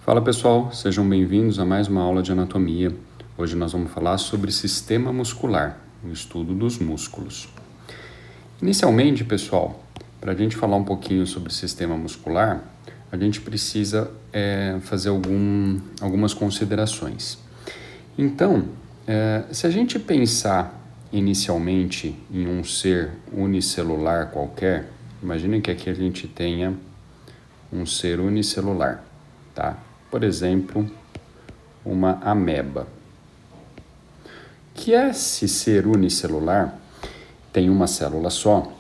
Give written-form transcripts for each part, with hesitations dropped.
Fala pessoal, sejam bem-vindos a mais uma aula de anatomia. Hoje nós vamos falar sobre sistema muscular, o estudo dos músculos. Inicialmente, pessoal, para a gente falar um pouquinho sobre sistema muscular, a gente precisa fazer algumas considerações. Então, se a gente pensar inicialmente em um ser unicelular qualquer, imagine que aqui a gente tenha um ser unicelular, tá? Por exemplo, uma ameba. Que esse ser unicelular tem uma célula só.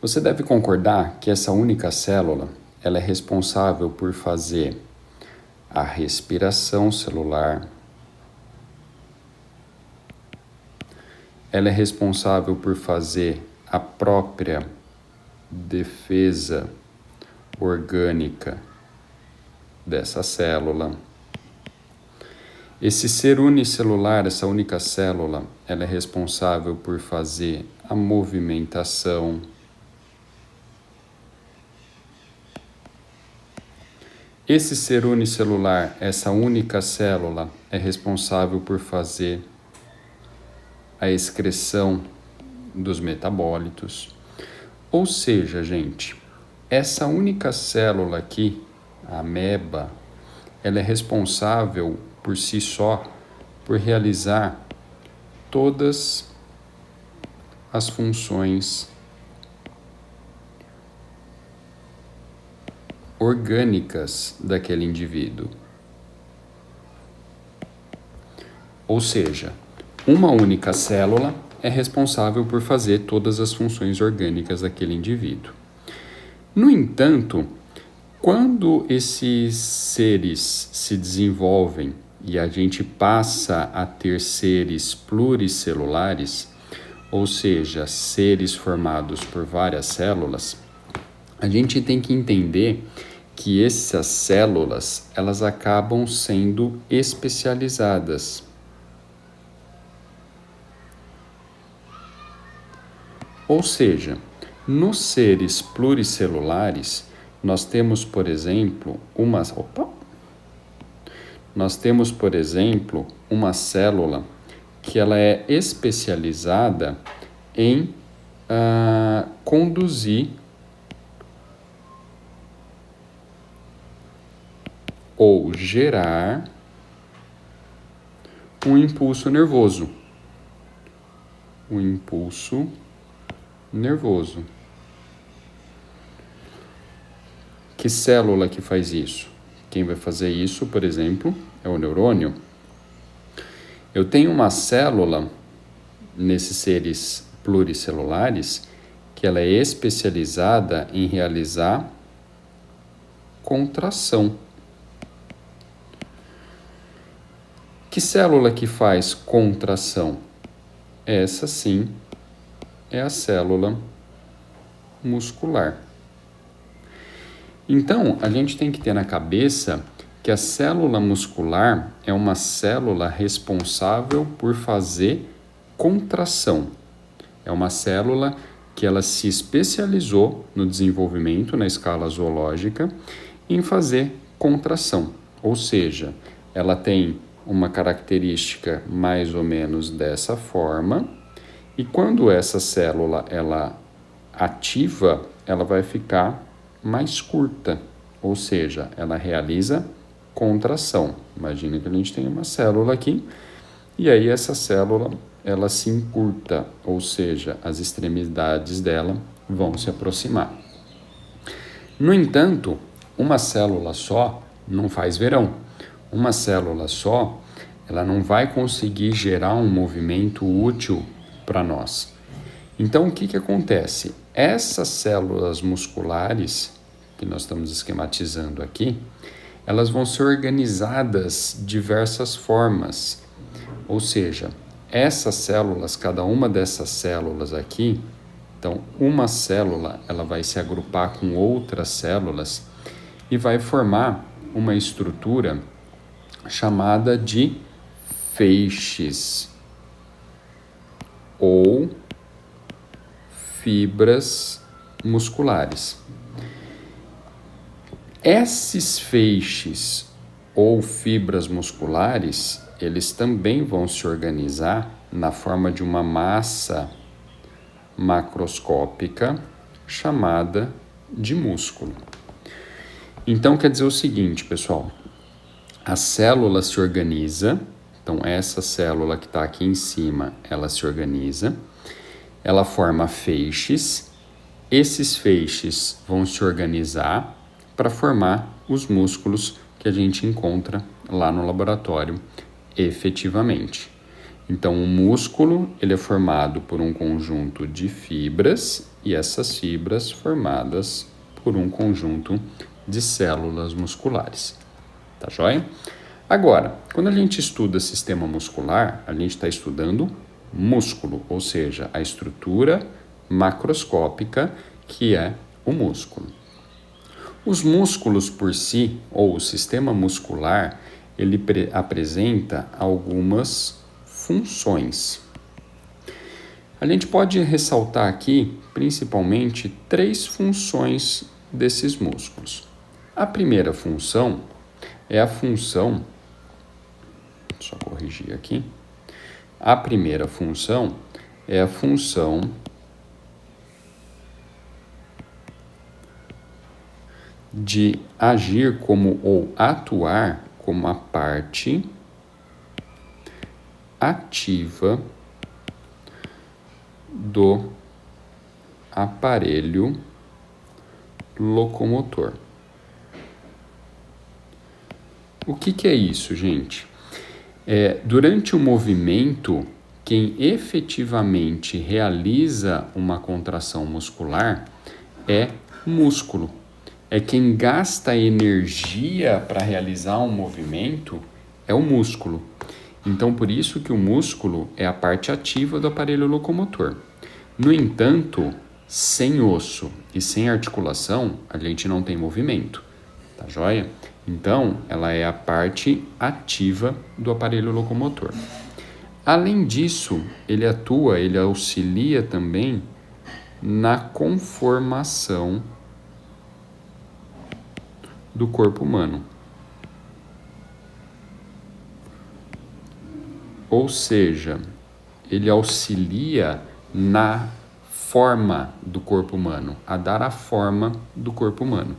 Você deve concordar que essa única célula, ela é responsável por fazer a respiração celular, ela é responsável por fazer a própria defesa orgânica dessa célula. Esse ser unicelular, essa única célula, ela é responsável por fazer a movimentação. Esse ser unicelular, essa única célula, é responsável por fazer a excreção dos metabólitos. Ou seja, gente, essa única célula aqui, a ameba, ela é responsável por si só por realizar todas as funções orgânicas daquele indivíduo. Ou seja, uma única célula é responsável por fazer todas as funções orgânicas daquele indivíduo. No entanto, quando esses seres se desenvolvem e a gente passa a ter seres pluricelulares, ou seja, seres formados por várias células, a gente tem que entender que essas células, elas acabam sendo especializadas. Ou seja, nos seres pluricelulares, nós temos, por exemplo, uma célula que ela é especializada em conduzir ou gerar um impulso nervoso. Que célula que faz isso? Quem vai fazer isso, por exemplo, é o neurônio. Eu tenho uma célula nesses seres pluricelulares que ela é especializada em realizar contração. Que célula que faz contração? Essa sim é a célula muscular. Então, a gente tem que ter na cabeça que a célula muscular é uma célula responsável por fazer contração. É uma célula que ela se especializou no desenvolvimento na escala zoológica em fazer contração, ou seja, ela tem uma característica mais ou menos dessa forma, e quando essa célula ela ativa, ela vai ficar mais curta, ou seja, ela realiza contração. Imagina que a gente tem uma célula aqui, e aí essa célula ela se encurta, ou seja, as extremidades dela vão se aproximar. No entanto, uma célula só não faz verão. Uma célula só, ela não vai conseguir gerar um movimento útil para nós. Então, o que acontece? Essas células musculares, que nós estamos esquematizando aqui, elas vão ser organizadas de diversas formas. Ou seja, essas células, cada uma dessas células aqui, então uma célula, ela vai se agrupar com outras células e vai formar uma estrutura chamada de feixes ou fibras musculares. Esses feixes ou fibras musculares, eles também vão se organizar na forma de uma massa macroscópica chamada de músculo. Então, quer dizer o seguinte, pessoal, a célula se organiza, então essa célula que está aqui em cima, ela se organiza, ela forma feixes, esses feixes vão se organizar para formar os músculos que a gente encontra lá no laboratório, efetivamente. Então, o músculo ele é formado por um conjunto de fibras e essas fibras formadas por um conjunto de células musculares. Tá joia? Agora, quando a gente estuda sistema muscular, a gente está estudando músculo, ou seja, a estrutura macroscópica que é o músculo. Os músculos por si, ou o sistema muscular, ele apresenta algumas funções. A gente pode ressaltar aqui, principalmente, 3 funções desses músculos. A primeira função é a função, só corrigir aqui, a primeira função é a função de agir como ou atuar como a parte ativa do aparelho locomotor. O que é isso, gente? Durante o movimento, quem efetivamente realiza uma contração muscular é o músculo. É quem gasta energia para realizar um movimento é o músculo. Então, por isso que o músculo é a parte ativa do aparelho locomotor. No entanto, sem osso e sem articulação, a gente não tem movimento, tá joia? Então, ela é a parte ativa do aparelho locomotor. Além disso, ele auxilia também na conformação do corpo humano. Ou seja, ele auxilia na forma do corpo humano, a dar a forma do corpo humano.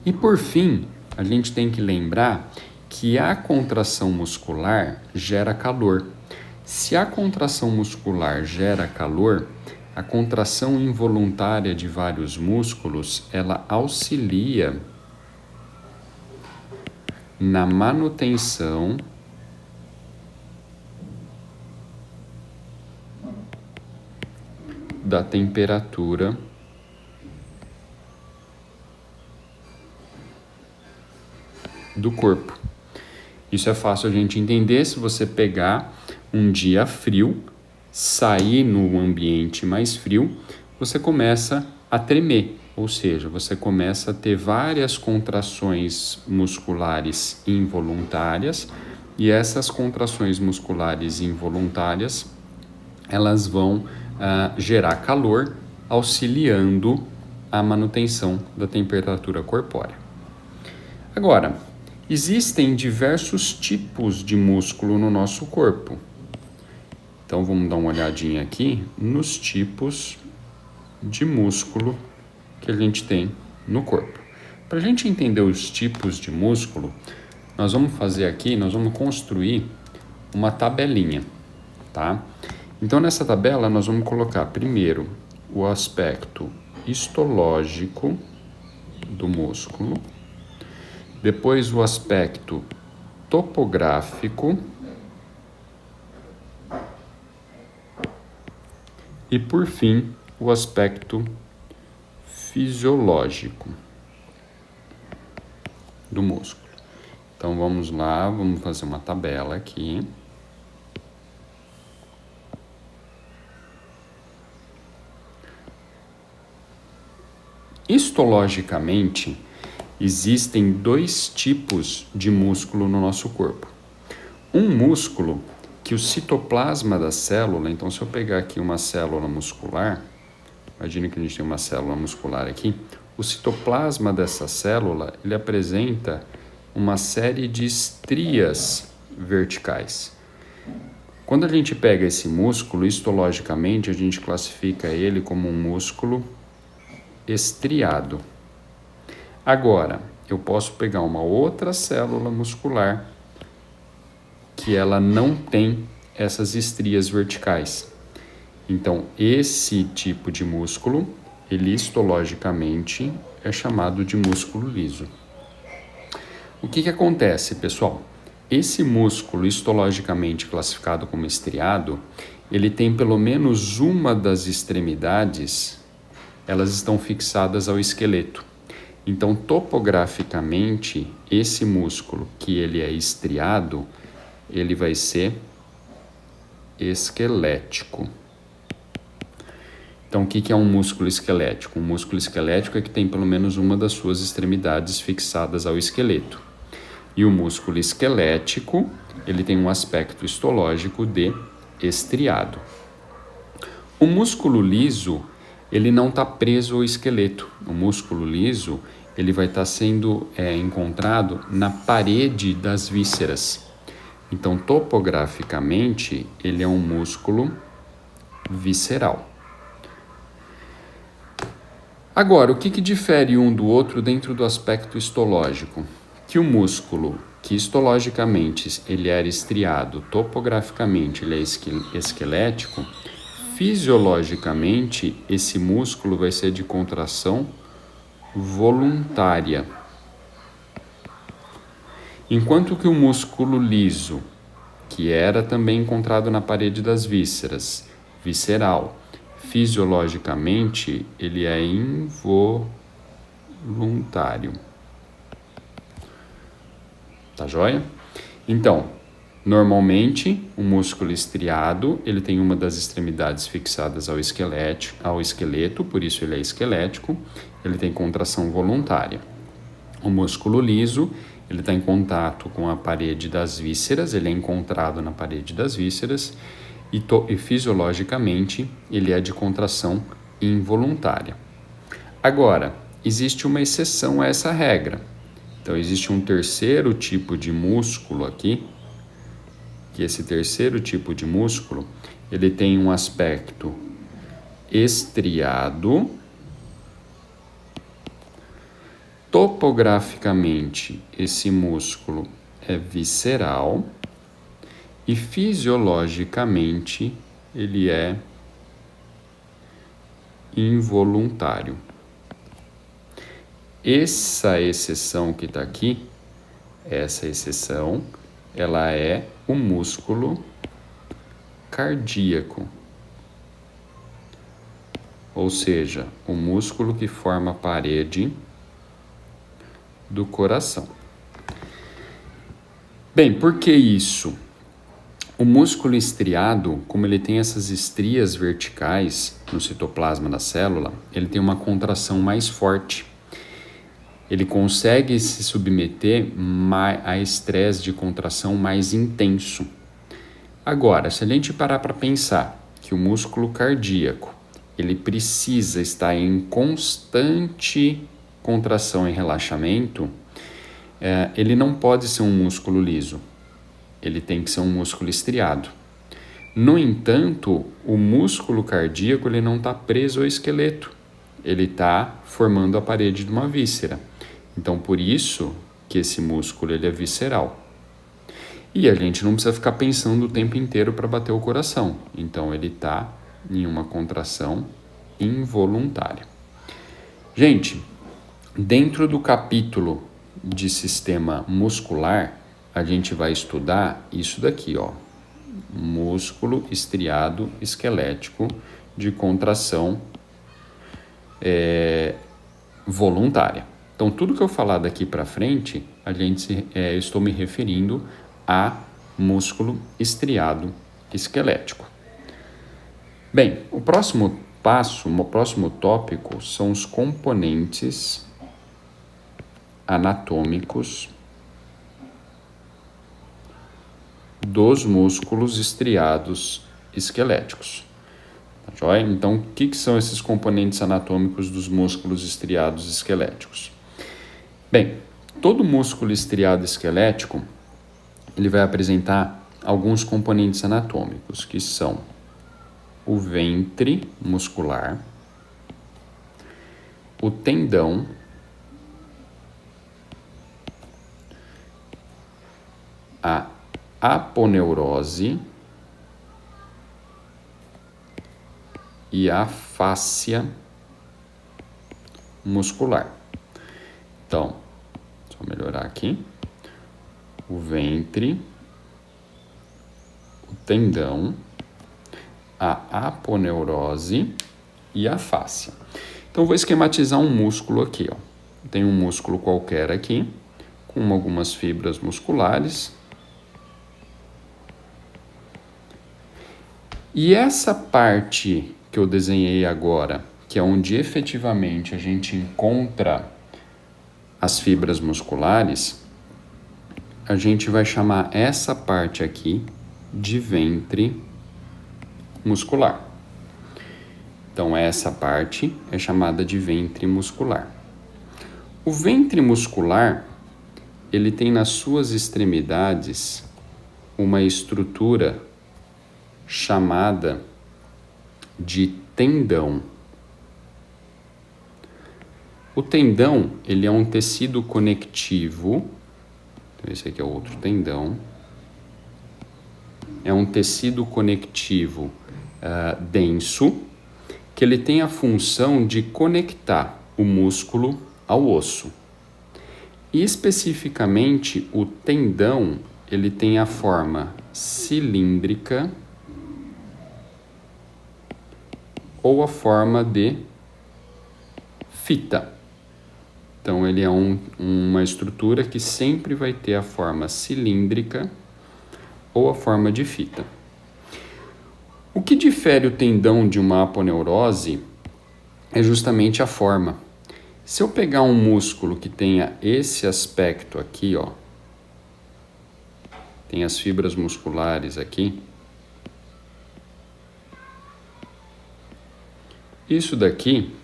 E por fim, a gente tem que lembrar que a contração muscular gera calor. Se a contração muscular gera calor, a contração involuntária de vários músculos, ela auxilia na manutenção da temperatura do corpo. Isso é fácil a gente entender se você pegar um dia frio, sair no ambiente mais frio, você começa a tremer, ou seja, você começa a ter várias contrações musculares involuntárias e essas contrações musculares involuntárias, elas vão gerar calor, auxiliando a manutenção da temperatura corpórea. Agora, existem diversos tipos de músculo no nosso corpo. Então, vamos dar uma olhadinha aqui nos tipos de músculo que a gente tem no corpo. Para a gente entender os tipos de músculo, nós vamos construir uma tabelinha, tá? Então, nessa tabela, nós vamos colocar primeiro o aspecto histológico do músculo, depois o aspecto topográfico e, por fim, o aspecto fisiológico do músculo. Então, vamos lá, vamos fazer uma tabela aqui. Histologicamente, existem 2 tipos de músculo no nosso corpo. Um músculo que o citoplasma da célula, então se eu pegar aqui uma célula muscular, imagine que a gente tem uma célula muscular aqui, o citoplasma dessa célula, ele apresenta uma série de estrias verticais. Quando a gente pega esse músculo, histologicamente, a gente classifica ele como um músculo estriado. Agora, eu posso pegar uma outra célula muscular que ela não tem essas estrias verticais. Então, esse tipo de músculo, ele histologicamente é chamado de músculo liso. O que acontece, pessoal? Esse músculo histologicamente classificado como estriado, ele tem pelo menos uma das extremidades, elas estão fixadas ao esqueleto. Então, topograficamente, esse músculo que ele é estriado, ele vai ser esquelético. Então, o que é um músculo esquelético? Um músculo esquelético é que tem pelo menos uma das suas extremidades fixadas ao esqueleto. E o músculo esquelético, ele tem um aspecto histológico de estriado. O músculo liso, ele não está preso ao esqueleto. O músculo liso, ele vai estar sendo encontrado na parede das vísceras. Então, topograficamente, ele é um músculo visceral. Agora, o que difere um do outro dentro do aspecto histológico? Que o músculo, que histologicamente ele era estriado, topograficamente ele é esquelético, fisiologicamente esse músculo vai ser de contração voluntária. Enquanto que o músculo liso, que era também encontrado na parede das vísceras, visceral, fisiologicamente ele é involuntário. Tá joia? Então, normalmente, o músculo estriado, ele tem uma das extremidades fixadas ao esqueleto, por isso ele é esquelético, ele tem contração voluntária. O músculo liso, ele está em contato com a parede das vísceras, ele é encontrado na parede das vísceras e fisiologicamente ele é de contração involuntária. Agora, existe uma exceção a essa regra. Então, existe um terceiro tipo de músculo aqui, que esse terceiro tipo de músculo, ele tem um aspecto estriado. Topograficamente, esse músculo é visceral e fisiologicamente ele é involuntário. Essa exceção que está aqui, essa exceção, ela é o músculo cardíaco. Ou seja, o músculo que forma a parede do coração. Bem, por que isso? O músculo estriado, como ele tem essas estrias verticais no citoplasma da célula, ele tem uma contração mais forte. Ele consegue se submeter a estresse de contração mais intenso. Agora, se a gente parar para pensar que o músculo cardíaco, ele precisa estar em constante contração e relaxamento, ele não pode ser um músculo liso. Ele tem que ser um músculo estriado. No entanto, o músculo cardíaco ele não está preso ao esqueleto. Ele está formando a parede de uma víscera. Então, por isso que esse músculo ele é visceral. E a gente não precisa ficar pensando o tempo inteiro para bater o coração. Então, ele está em uma contração involuntária. Gente, dentro do capítulo de sistema muscular, a gente vai estudar isso daqui, ó. Músculo estriado esquelético de contração voluntária. Então, tudo que eu falar daqui para frente, eu estou me referindo a músculo estriado esquelético. Bem, o próximo tópico são os componentes anatômicos dos músculos estriados esqueléticos. Tá joia? Então, o que são esses componentes anatômicos dos músculos estriados esqueléticos? Bem, Todo músculo estriado esquelético, ele vai apresentar alguns componentes anatômicos, que são o ventre muscular, o tendão, a aponeurose e a fáscia muscular. Então, deixa eu melhorar aqui. O ventre, o tendão, a aponeurose e a fáscia. Então, vou esquematizar um músculo aqui, ó. Tem um músculo qualquer aqui, com algumas fibras musculares. E essa parte que eu desenhei agora, que é onde efetivamente a gente encontra as fibras musculares, a gente vai chamar essa parte aqui de ventre muscular. Então, essa parte é chamada de ventre muscular. O ventre muscular, ele tem nas suas extremidades uma estrutura chamada de tendão. O tendão, ele é um tecido conectivo. Então, esse aqui é o outro tendão. É um tecido conectivo denso, que ele tem a função de conectar o músculo ao osso. E especificamente, o tendão, ele tem a forma cilíndrica ou a forma de fita. Então, ele é uma estrutura que sempre vai ter a forma cilíndrica ou a forma de fita. O que difere o tendão de uma aponeurose é justamente a forma. Se eu pegar um músculo que tenha esse aspecto aqui, ó, tem as fibras musculares aqui, isso daqui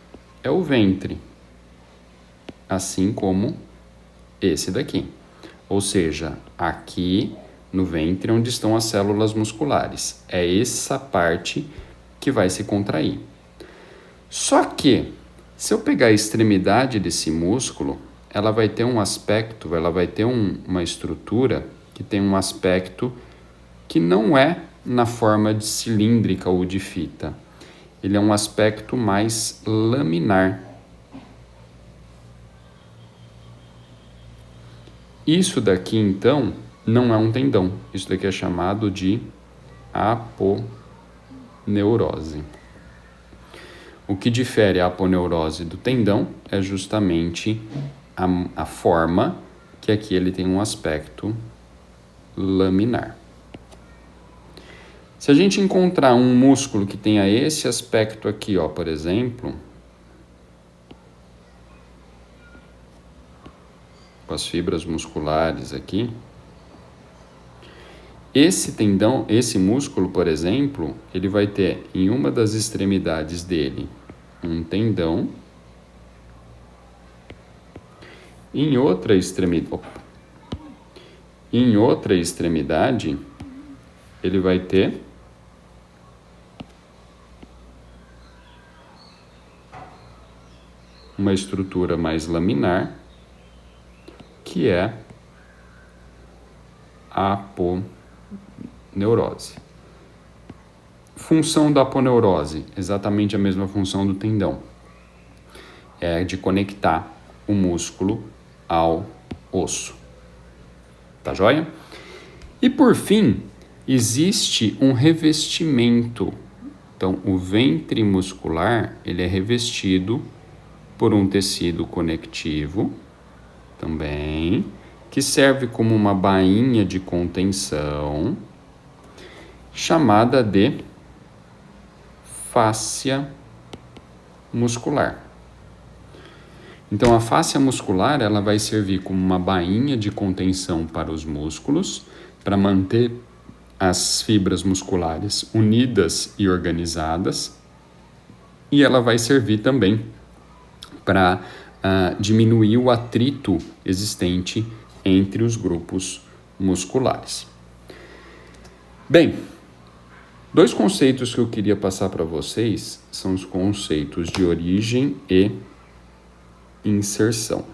é o ventre, assim como esse daqui. Ou seja, aqui no ventre onde estão as células musculares. É essa parte que vai se contrair. Só que, se eu pegar a extremidade desse músculo, ela vai ter um aspecto, ela vai ter uma estrutura que tem um aspecto que não é na forma de cilíndrica ou de fita. Ele é um aspecto mais laminar. Isso daqui, então, não é um tendão. Isso daqui é chamado de aponeurose. O que difere a aponeurose do tendão é justamente a forma, que aqui ele tem um aspecto laminar. Se a gente encontrar um músculo que tenha esse aspecto aqui, ó, por exemplo, com as fibras musculares aqui, esse tendão, esse músculo, por exemplo, ele vai ter em uma das extremidades dele um tendão, em outra extremidade ele vai ter uma estrutura mais laminar, que é a aponeurose. Função da aponeurose, exatamente a mesma função do tendão. É de conectar o músculo ao osso. Tá joia? E por fim, existe um revestimento. Então, o ventre muscular, ele é revestido por um tecido conectivo também, que serve como uma bainha de contenção, chamada de fáscia muscular. Então, a fáscia muscular, ela vai servir como uma bainha de contenção para os músculos, para manter as fibras musculares unidas e organizadas, e ela vai servir também para diminuir o atrito existente entre os grupos musculares. Bem, 2 conceitos que eu queria passar para vocês são os conceitos de origem e inserção.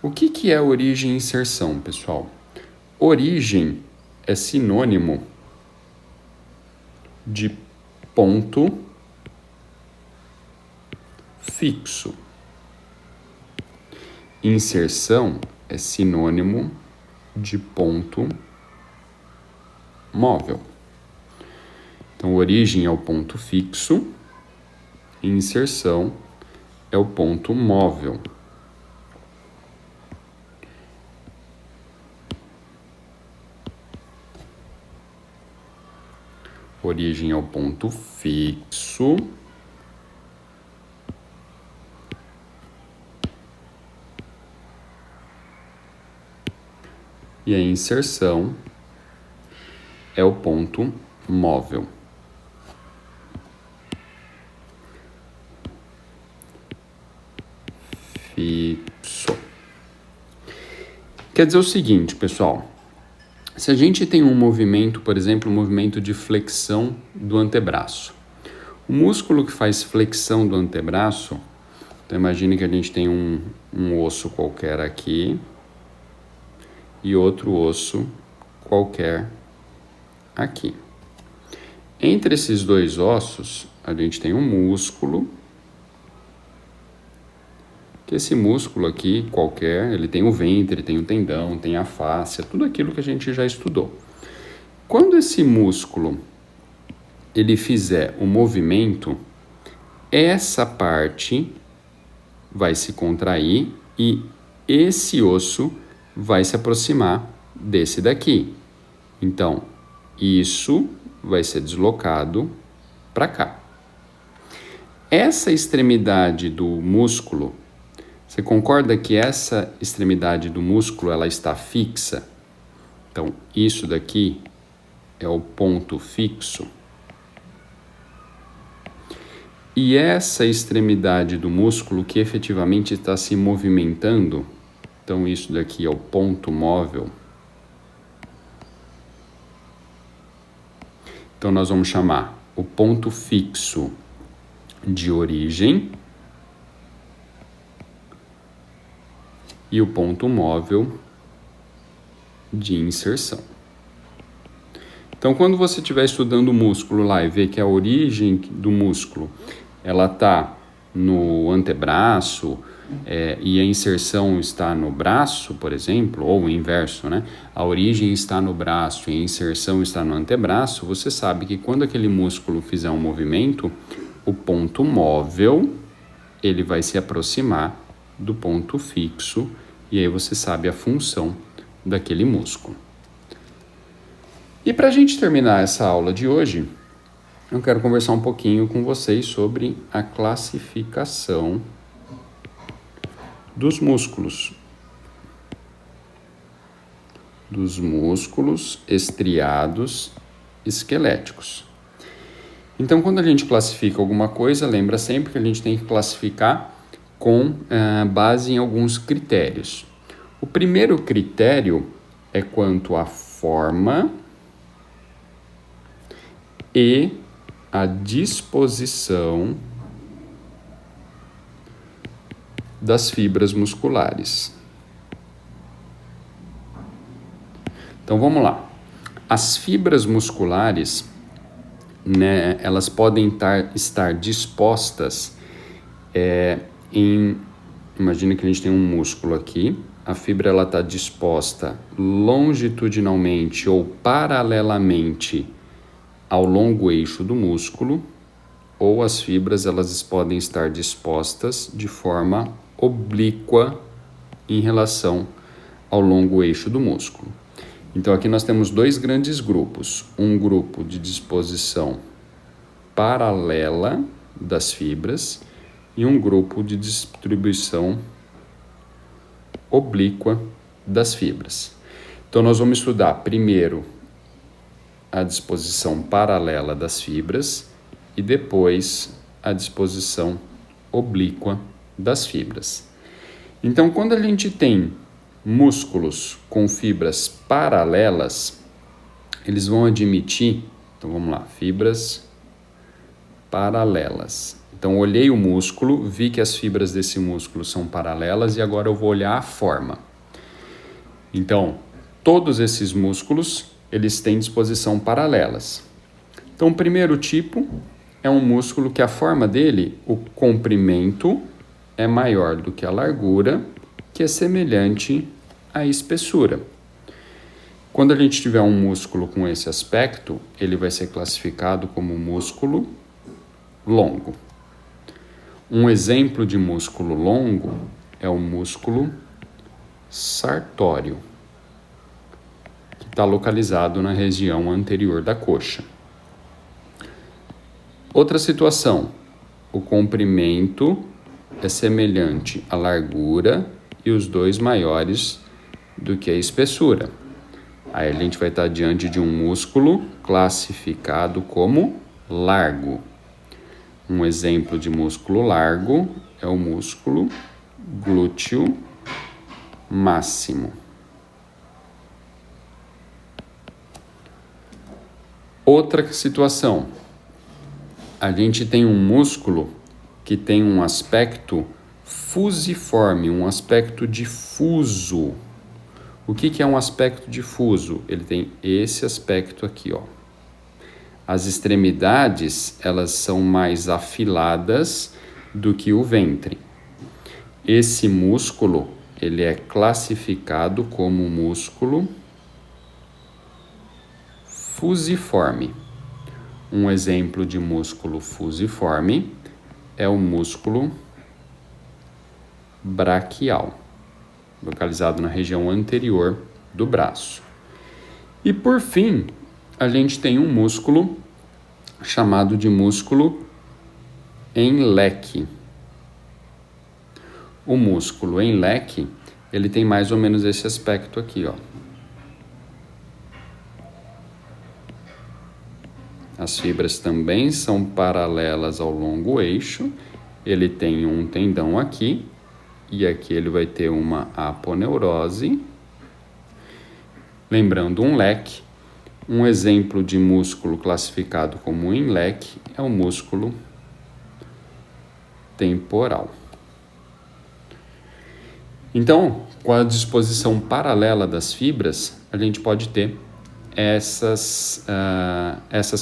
O que é origem e inserção, pessoal? Origem é sinônimo de ponto fixo. Inserção é sinônimo de ponto móvel. Então, origem é o ponto fixo, inserção é o ponto móvel. Origem é o ponto fixo, e a inserção é o ponto móvel. Fixo. Quer dizer o seguinte, pessoal. Se a gente tem um movimento, por exemplo, um movimento de flexão do antebraço. O músculo que faz flexão do antebraço, então imagine que a gente tem um osso qualquer aqui e outro osso qualquer aqui. Entre esses 2 ossos, a gente tem um músculo, que esse músculo aqui qualquer, ele tem o ventre, tem o tendão, tem a fáscia, tudo aquilo que a gente já estudou. Quando esse músculo ele fizer o movimento, essa parte vai se contrair e esse osso vai se aproximar desse daqui. Então, isso vai ser deslocado para cá. Essa extremidade do músculo, você concorda que essa extremidade do músculo ela está fixa? Então, isso daqui é o ponto fixo. E essa extremidade do músculo que efetivamente está se movimentando, então isso daqui é o ponto móvel. Então nós vamos chamar o ponto fixo de origem e o ponto móvel de inserção. Então, quando você estiver estudando o músculo lá e ver que a origem do músculo ela está no antebraço e a inserção está no braço, por exemplo, ou o inverso, né? A origem está no braço e a inserção está no antebraço, você sabe que quando aquele músculo fizer um movimento, o ponto móvel ele vai se aproximar do ponto fixo e aí você sabe a função daquele músculo. E para a gente terminar essa aula de hoje, eu quero conversar um pouquinho com vocês sobre a classificação dos músculos estriados esqueléticos. Então, quando a gente classifica alguma coisa, lembra sempre que a gente tem que classificar com base em alguns critérios. O primeiro critério é quanto à forma e a disposição das fibras musculares. Então vamos lá. As fibras musculares, né, elas podem estar dispostas imagina que a gente tem um músculo aqui, a fibra ela está disposta longitudinalmente ou paralelamente ao longo eixo do músculo, ou as fibras elas podem estar dispostas de forma oblíqua em relação ao longo eixo do músculo. Então aqui nós temos 2 grandes grupos, um grupo de disposição paralela das fibras e um grupo de distribuição oblíqua das fibras. Então nós vamos estudar primeiro a disposição paralela das fibras e depois a disposição oblíqua das fibras. Então, quando a gente tem músculos com fibras paralelas, eles vão admitir, então vamos lá, fibras paralelas. Então, olhei o músculo, vi que as fibras desse músculo são paralelas e agora eu vou olhar a forma. Então, todos esses músculos, eles têm disposição paralelas. Então, o primeiro tipo é um músculo que a forma dele, o comprimento, é maior do que a largura, que é semelhante à espessura. Quando a gente tiver um músculo com esse aspecto, ele vai ser classificado como músculo longo. Um exemplo de músculo longo é o músculo sartório, que está localizado na região anterior da coxa. Outra situação, o comprimento é semelhante à largura e os dois maiores do que a espessura. Aí a gente vai estar diante de um músculo classificado como largo. Um exemplo de músculo largo é o músculo glúteo máximo. Outra situação, a gente tem um músculo que tem um aspecto fusiforme, um aspecto difuso. O que é um aspecto difuso? Ele tem esse aspecto aqui, ó. As extremidades, elas são mais afiladas do que o ventre. Esse músculo, ele é classificado como músculo fusiforme. Um exemplo de músculo fusiforme é o músculo braquial, localizado na região anterior do braço. E por fim, a gente tem um músculo chamado de músculo em leque. O músculo em leque, ele tem mais ou menos esse aspecto aqui, ó. As fibras também são paralelas ao longo eixo. Ele tem um tendão aqui e aqui ele vai ter uma aponeurose. Lembrando, um leque, um exemplo de músculo classificado como em leque é o músculo temporal. Então, com a disposição paralela das fibras, a gente pode ter essas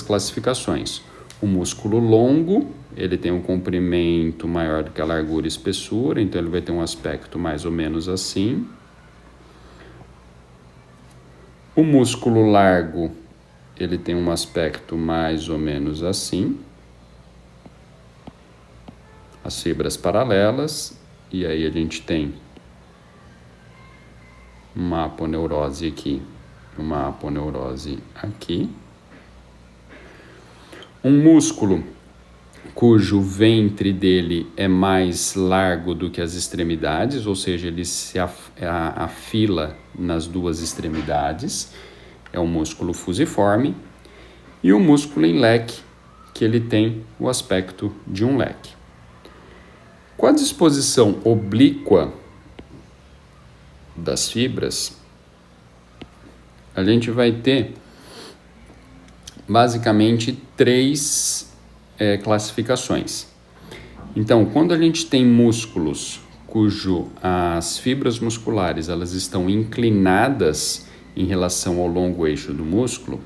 classificações. O músculo longo, ele tem um comprimento maior do que a largura e espessura, então ele vai ter um aspecto mais ou menos assim. O músculo largo, ele tem um aspecto mais ou menos assim. As fibras paralelas, e aí a gente tem uma aponeurose aqui, uma aponeurose aqui. Um músculo cujo ventre dele é mais largo do que as extremidades, ou seja, ele se afila nas duas extremidades, é um músculo fusiforme. E o músculo em leque, que ele tem o aspecto de um leque. Com a disposição oblíqua das fibras, a gente vai ter basicamente três classificações. Então, quando a gente tem músculos cujo as fibras musculares elas estão inclinadas em relação ao longo eixo do músculo,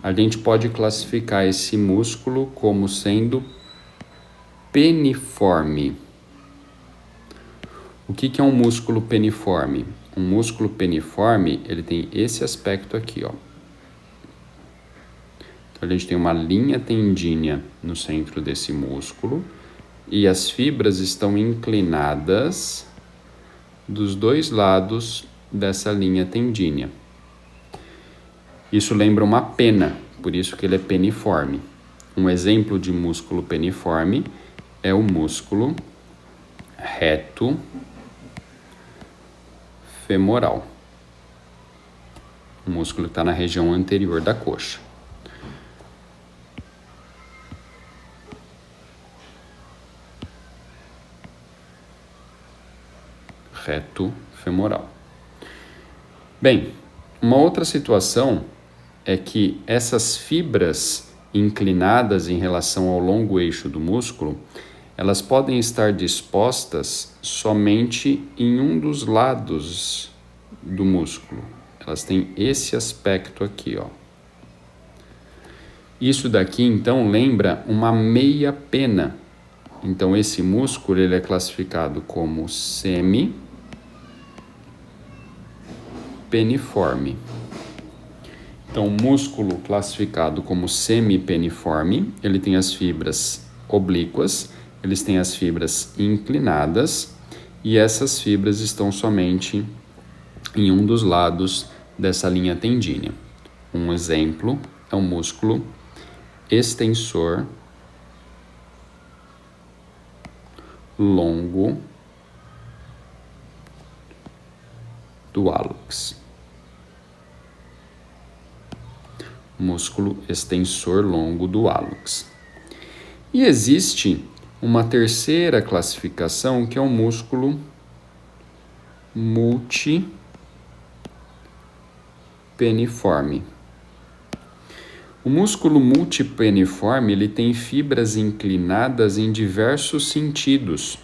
a gente pode classificar esse músculo como sendo peniforme. O que é um músculo peniforme? Um músculo peniforme, ele tem esse aspecto aqui, ó. Então, a gente tem uma linha tendínea no centro desse músculo e as fibras estão inclinadas dos dois lados dessa linha tendínea. Isso lembra uma pena, por isso que ele é peniforme. Um exemplo de músculo peniforme é o músculo reto femoral. O músculo está na região anterior da coxa. reto femoral. Bem, uma outra situação é que essas fibras inclinadas em relação ao longo eixo do músculo, elas podem estar dispostas somente em um dos lados do músculo. Elas têm esse aspecto aqui, ó. Isso daqui, então, lembra uma meia pena. Então, esse músculo ele é classificado como semipeniforme. Então, o músculo classificado como semipeniforme, ele tem as fibras oblíquas, eles têm as fibras inclinadas e essas fibras estão somente em um dos lados dessa linha tendínea. Um exemplo é o músculo extensor longo do hálux. Músculo extensor longo do hálux. E existe uma terceira classificação que é o músculo multipeniforme. O músculo multipeniforme ele tem fibras inclinadas em diversos sentidos.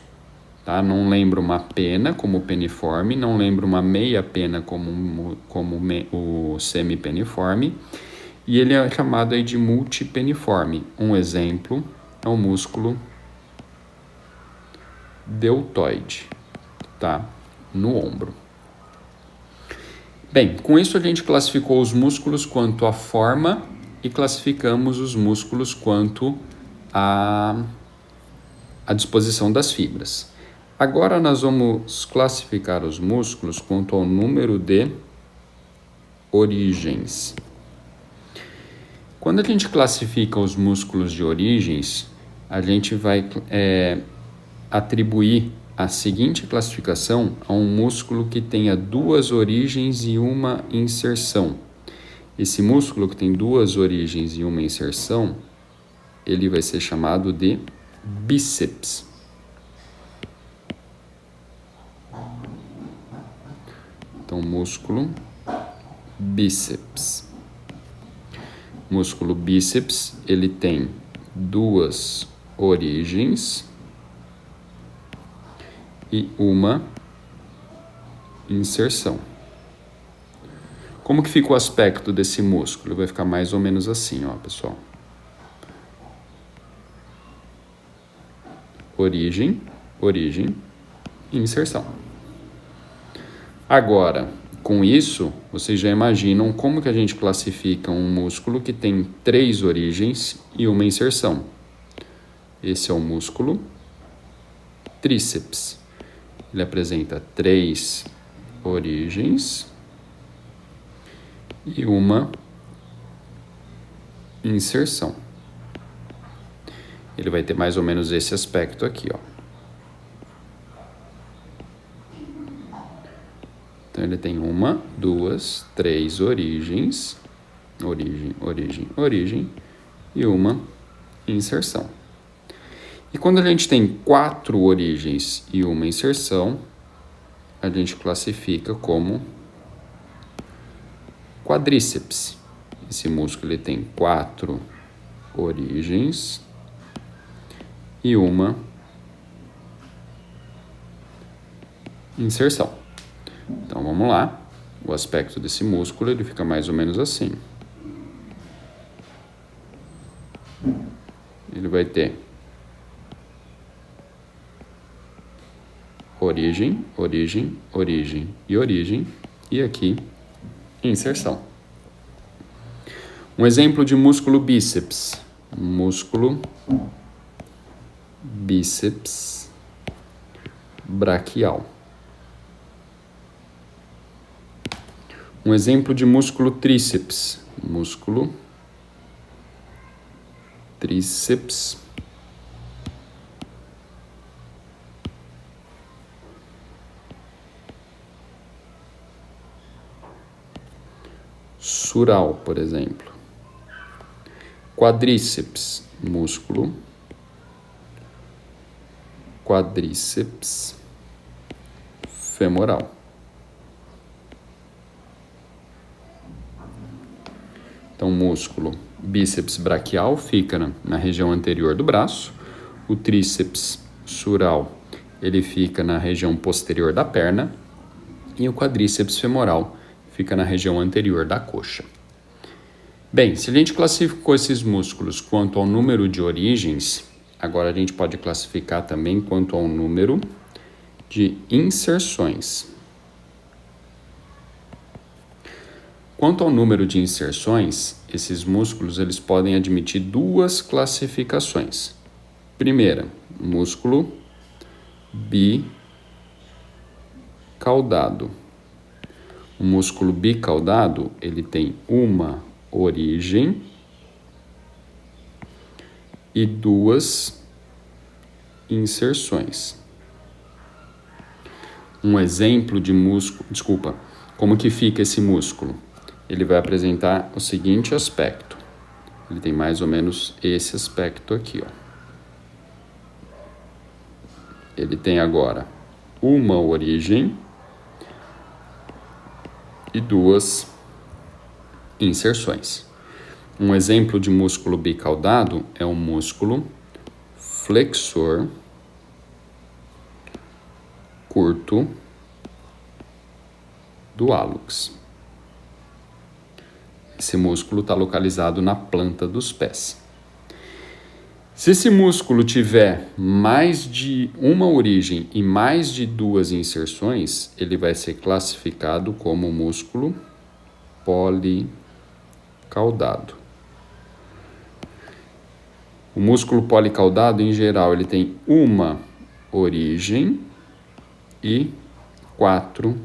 Tá? Não lembra uma pena como peniforme, não lembra uma meia pena como o semipeniforme, e ele é chamado aí de multipeniforme. Um exemplo é o músculo deltoide, tá? No ombro. Bem, com isso a gente classificou os músculos quanto à forma e classificamos os músculos quanto à disposição das fibras. Agora nós vamos classificar os músculos quanto ao número de origens. Quando a gente classifica os músculos de origens, a gente vai atribuir a seguinte classificação a um músculo que tenha duas origens e uma inserção. Esse músculo que tem duas origens e uma inserção, ele vai ser chamado de bíceps. Então, músculo bíceps. Músculo bíceps, ele tem duas origens e uma inserção. Como que fica o aspecto desse músculo? Ele vai ficar mais ou menos assim, ó, pessoal. Origem, inserção. Agora, com isso, vocês já imaginam como que a gente classifica um músculo que tem 3 origens e uma inserção. Esse é o músculo tríceps. Ele apresenta 3 origens e uma inserção. Ele vai ter mais ou menos esse aspecto aqui, ó. Então, ele tem 1, 2, 3 origens, origem, e uma inserção. E quando a gente tem 4 origens e uma inserção, a gente classifica como quadríceps. Esse músculo ele tem 4 origens e uma inserção. Então, vamos lá. O aspecto desse músculo, ele fica mais ou menos assim. Ele vai ter origem, e aqui, inserção. Um exemplo de músculo bíceps. Músculo bíceps braquial. Um exemplo de músculo tríceps. Músculo tríceps sural, por exemplo. Quadríceps, músculo quadríceps femoral. Então, o músculo bíceps braquial fica na região anterior do braço, o tríceps sural ele fica na região posterior da perna e o quadríceps femoral fica na região anterior da coxa. Bem, se a gente classificou esses músculos quanto ao número de origens, agora a gente pode classificar também quanto ao número de inserções. Quanto ao número de inserções, esses músculos eles podem admitir duas classificações. Primeira, músculo bicaudado. O músculo bicaudado ele tem uma origem e duas inserções. Um exemplo de músculo, como que fica esse músculo? Ele vai apresentar o seguinte aspecto. Ele tem mais ou menos esse aspecto aqui, ó. Ele tem agora uma origem e duas inserções. Um exemplo de músculo bicaudado é o músculo flexor curto do hálux. Esse músculo está localizado na planta dos pés. Se esse músculo tiver mais de uma origem e mais de duas inserções, ele vai ser classificado como músculo policaudado. O músculo policaudado, em geral, ele tem uma origem e 4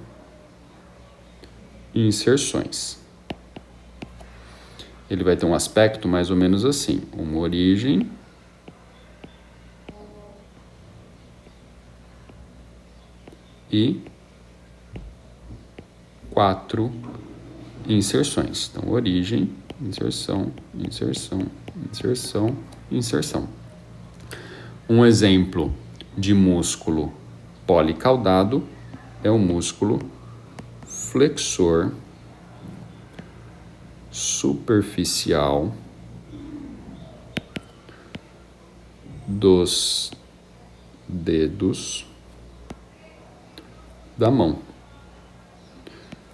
inserções. Ele vai ter um aspecto mais ou menos assim, uma origem e 4 inserções. Então, origem, inserção, inserção, inserção, inserção. Um exemplo de músculo policaudado é o músculo flexor superficial dos dedos da mão,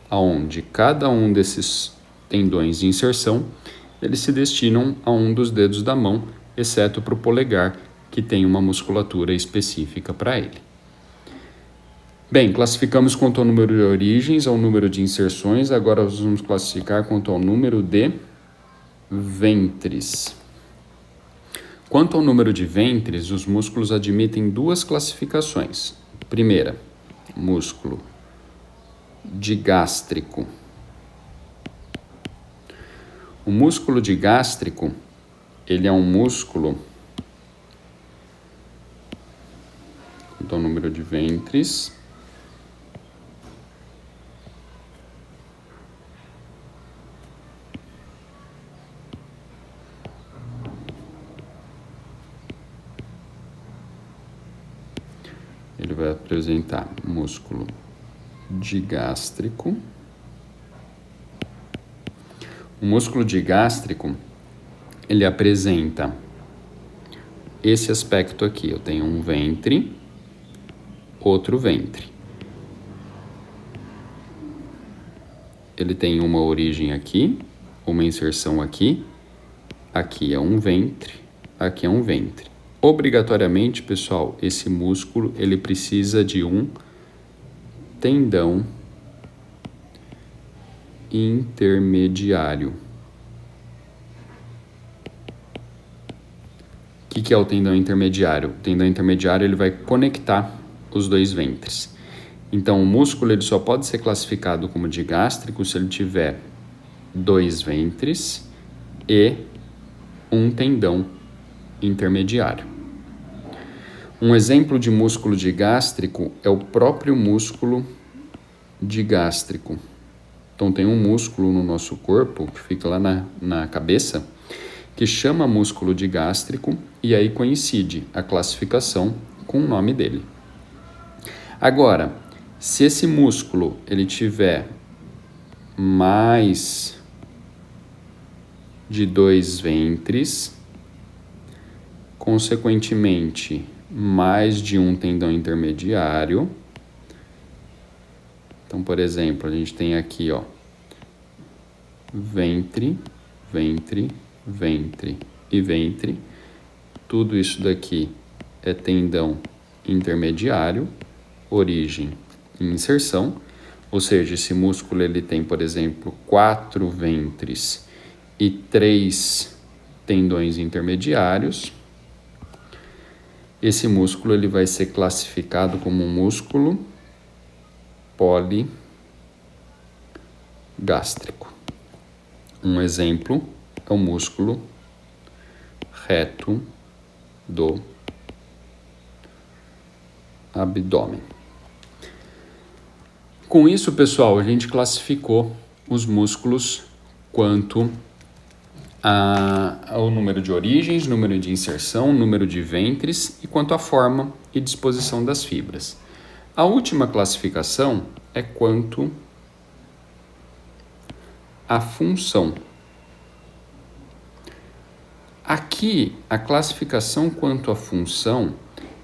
aonde cada um desses tendões de inserção eles se destinam a um dos dedos da mão, exceto para o polegar, que tem uma musculatura específica para ele. Bem, classificamos quanto ao número de origens, ao número de inserções, agora nós vamos classificar quanto ao número de ventres. Quanto ao número de ventres, os músculos admitem duas classificações. Primeira, músculo digástrico. O músculo digástrico, ele é um músculo, quanto ao número de ventres, ele vai apresentar músculo digástrico. O músculo digástrico, ele apresenta esse aspecto aqui. Eu tenho um ventre, outro ventre. Ele tem uma origem aqui, uma inserção aqui. Aqui é um ventre, aqui é um ventre. Obrigatoriamente, pessoal, esse músculo ele precisa de um tendão intermediário. O que é o tendão intermediário? O tendão intermediário ele vai conectar os dois ventres. Então, o músculo ele só pode ser classificado como digástrico se ele tiver dois ventres e um tendão intermediário. Um exemplo de músculo digástrico é o próprio músculo digástrico. Então, tem um músculo no nosso corpo, que fica lá na cabeça, que chama músculo digástrico, e aí coincide a classificação com o nome dele. Agora, Se esse músculo ele tiver mais de 2 ventres, consequentemente, mais de um tendão intermediário. Então, por exemplo, a gente tem aqui, ó, ventre, ventre, ventre e ventre. Tudo isso daqui é tendão intermediário, origem e inserção. Ou seja, esse músculo ele tem, por exemplo, 4 ventres e 3 tendões intermediários. Esse músculo ele vai ser classificado como um músculo poligástrico. Um exemplo é o músculo reto do abdômen. Com isso, pessoal, a gente classificou os músculos quanto ao número de origens, número de inserção, número de ventres e quanto à forma e disposição das fibras. A última classificação é quanto à função. Aqui, a classificação quanto à função,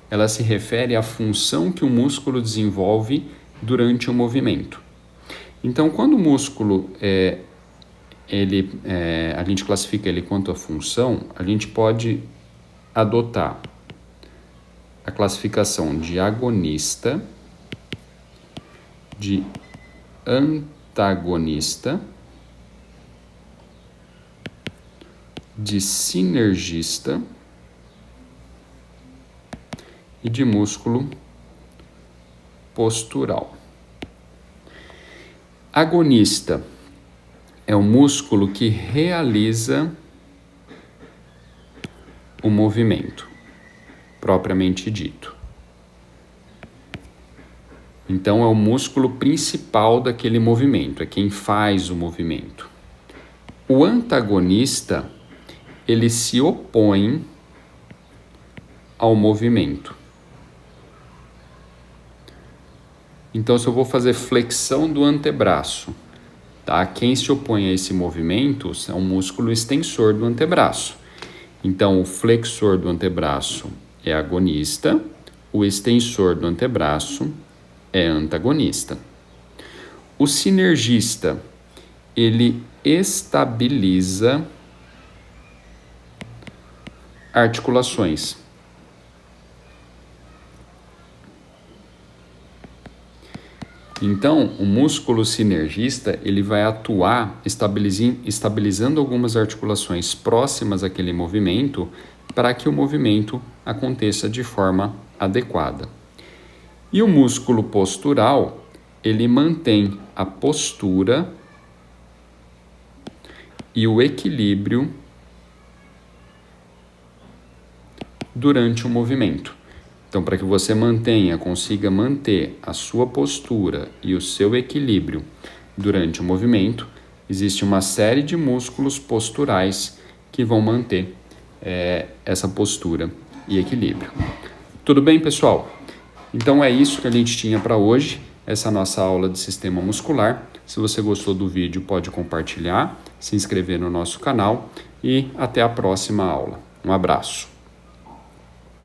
ela se refere à função que o músculo desenvolve durante o movimento. Então, quando o músculo a gente classifica ele quanto à função, a gente pode adotar a classificação de agonista, de antagonista, de sinergista e de músculo postural. Agonista é o músculo que realiza o movimento, propriamente dito. Então, é o músculo principal daquele movimento, é quem faz o movimento. O antagonista, ele se opõe ao movimento. Então, se eu vou fazer flexão do antebraço, tá? Quem se opõe a esse movimento é o músculo extensor do antebraço. Então, o flexor do antebraço é agonista, o extensor do antebraço é antagonista. O sinergista, ele estabiliza articulações. Então, o músculo sinergista, ele vai atuar estabilizando algumas articulações próximas àquele movimento para que o movimento aconteça de forma adequada. E o músculo postural, ele mantém a postura e o equilíbrio durante o movimento. Então, para que você consiga manter a sua postura e o seu equilíbrio durante o movimento, existe uma série de músculos posturais que vão manter essa postura e equilíbrio. Tudo bem, pessoal? Então, é isso que a gente tinha para hoje, essa nossa aula de sistema muscular. Se você gostou do vídeo, pode compartilhar, se inscrever no nosso canal e até a próxima aula. Um abraço.